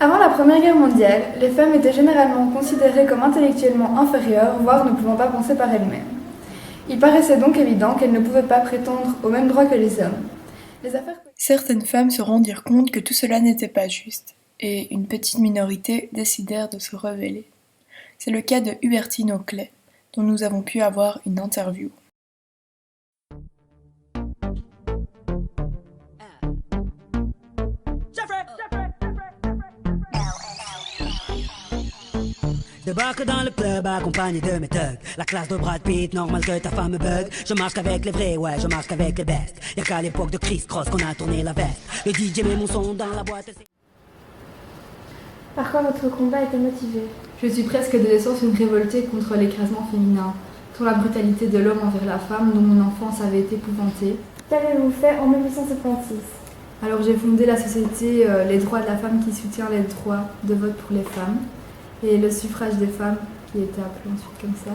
Avant la Première Guerre mondiale, les femmes étaient généralement considérées comme intellectuellement inférieures, voire ne pouvant pas penser par elles-mêmes. Il paraissait donc évident qu'elles ne pouvaient pas prétendre aux mêmes droits que les hommes. Certaines femmes se rendirent compte que tout cela n'était pas juste, et une petite minorité décidèrent de se rebeller. C'est le cas de Hubertine Auclay, dont nous avons pu avoir une interview. Débarque dans le club accompagné de mes thugs. La classe de Brad Pitt, normal que ta femme me bug. Je marche avec les vrais, ouais, je marche avec les bestes. Y'a qu'à l'époque de Chris Cross qu'on a tourné la veste. Le DJ met mon son dans la boîte. Par quoi votre combat était motivé? Je suis presque de naissance une révoltée contre l'écrasement féminin, contre la brutalité de l'homme envers la femme dont mon enfance avait été épouvantée. Qu'avez-vous fait en 1876? Alors j'ai fondé la société Les Droits de la Femme qui soutient les droits de vote pour les femmes et le suffrage des femmes qui était appelé ensuite comme ça.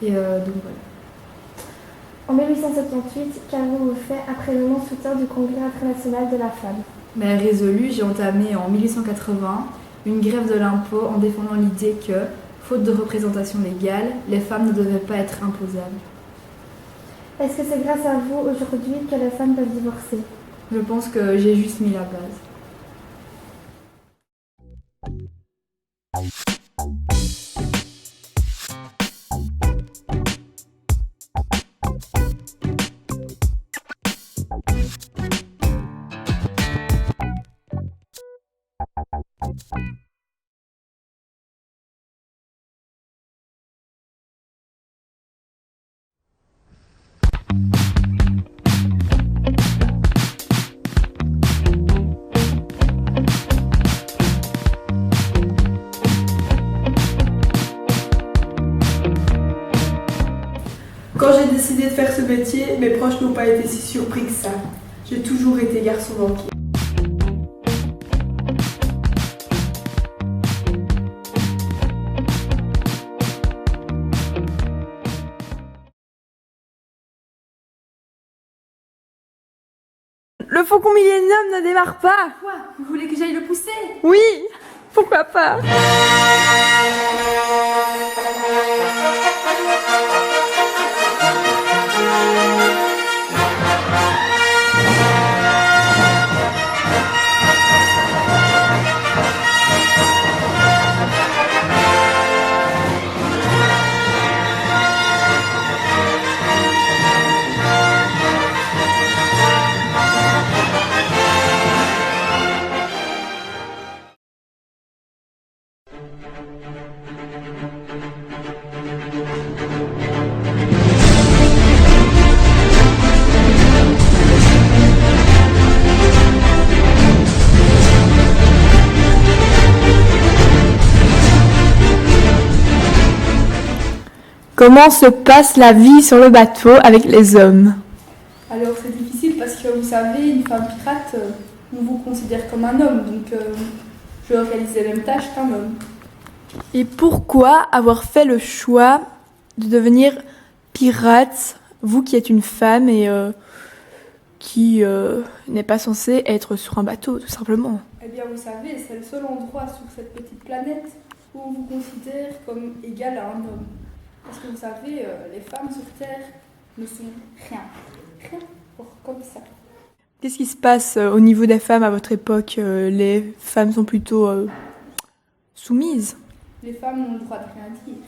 Et donc voilà. En 1878, qu'avez-vous fait après le non-soutien du Congrès international de la femme? Mais résolu, j'ai entamé en 1880 une grève de l'impôt en défendant l'idée que, faute de représentation légale, les femmes ne devaient pas être imposables. Est-ce que c'est grâce à vous aujourd'hui que les femmes peuvent divorcer? Je pense que j'ai juste mis la base. Quand j'ai décidé de faire ce métier, mes proches n'ont pas été si surpris que ça. J'ai toujours été garçon manqué. Le Faucon Millenium ne démarre pas! Quoi? Vous voulez que j'aille le pousser? Oui! Pourquoi pas? Comment se passe la vie sur le bateau avec les hommes? Alors c'est difficile parce que vous savez, une femme pirate, on vous considère comme un homme, donc je réalise les mêmes tâches qu'un homme. Et pourquoi avoir fait le choix de devenir pirate, vous qui êtes une femme et qui n'est pas censée être sur un bateau, tout simplement? Eh bien vous savez, c'est le seul endroit sur cette petite planète où on vous considère comme égal à un homme. Parce que vous savez, les femmes sur Terre ne sont rien. Rien, comme ça. Qu'est-ce qui se passe au niveau des femmes à votre époque? Les femmes sont plutôt soumises? Les femmes ont le droit de rien dire.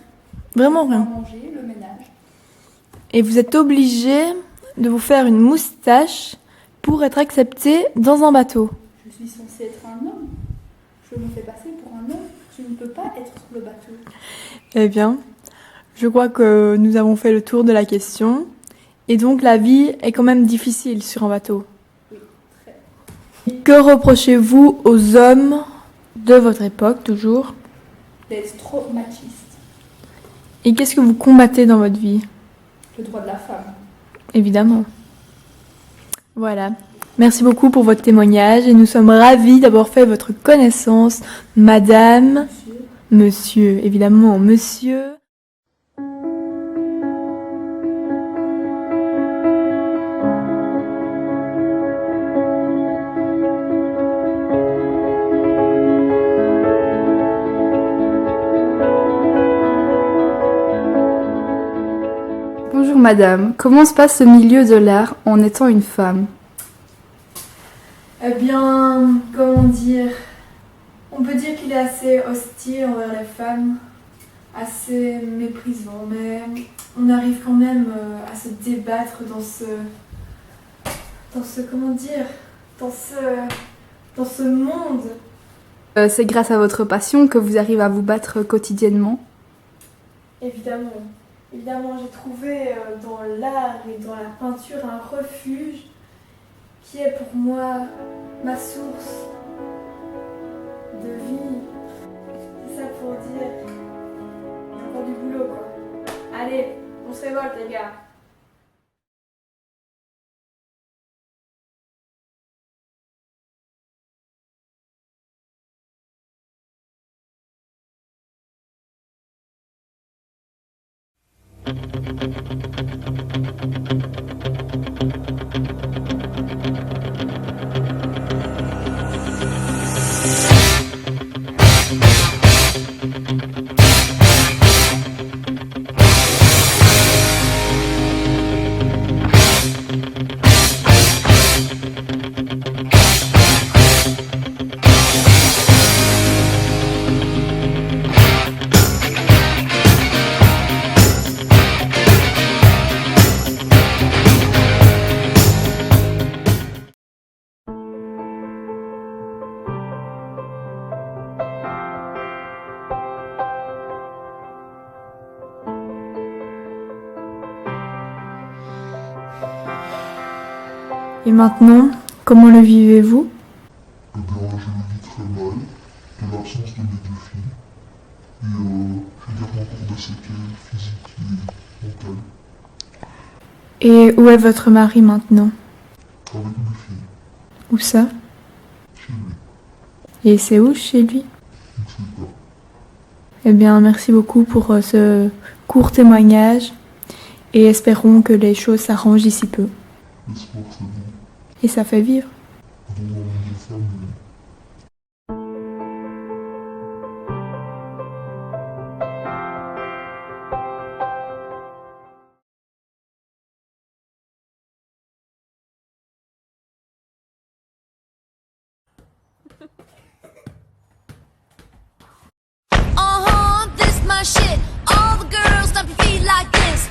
Vraiment rien. Manger, le ménage. Et vous êtes obligé de vous faire une moustache pour être accepté dans un bateau. Je suis censée être un homme. Je me fais passer pour un homme. Je ne peux pas être sur le bateau. Eh bien, je crois que nous avons fait le tour de la question. Et donc la vie est quand même difficile sur un bateau. Oui, très. Que reprochez-vous aux hommes de votre époque, toujours? D'être trop machiste. Et qu'est-ce que vous combattez dans votre vie? Le droit de la femme. Évidemment. Voilà. Merci beaucoup pour votre témoignage et nous sommes ravis d'avoir fait votre connaissance, madame, monsieur, évidemment, monsieur. madame, comment se passe ce milieu de l'art en étant une femme? Eh bien, comment dire? On peut dire qu'il est assez hostile envers les femmes, assez méprisant, mais on arrive quand même à se débattre comment dire, dans ce monde. C'est grâce à votre passion que vous arrivez à vous battre quotidiennement? Évidemment, j'ai trouvé dans l'art et dans la peinture un refuge qui est pour moi ma source de vie. C'est ça pour dire. Il y a encore du boulot, quoi. Allez, on se révolte, les gars. Et maintenant, comment le vivez-vous? Eh bien, je le vis très mal, de l'absence de mes deux filles, et je garde encore des séquelles physiques et mentales Et où est votre mari maintenant? avec mes filles, Où ça? chez lui. Et c'est où chez lui? Je ne sais pas. Eh bien, merci beaucoup pour ce court témoignage et espérons que les choses s'arrangent d'ici peu. L'espoir, c'est bon. Et ça fait vivre. Bon, dans mon famille. This my shit. All the girls dump your feet like this.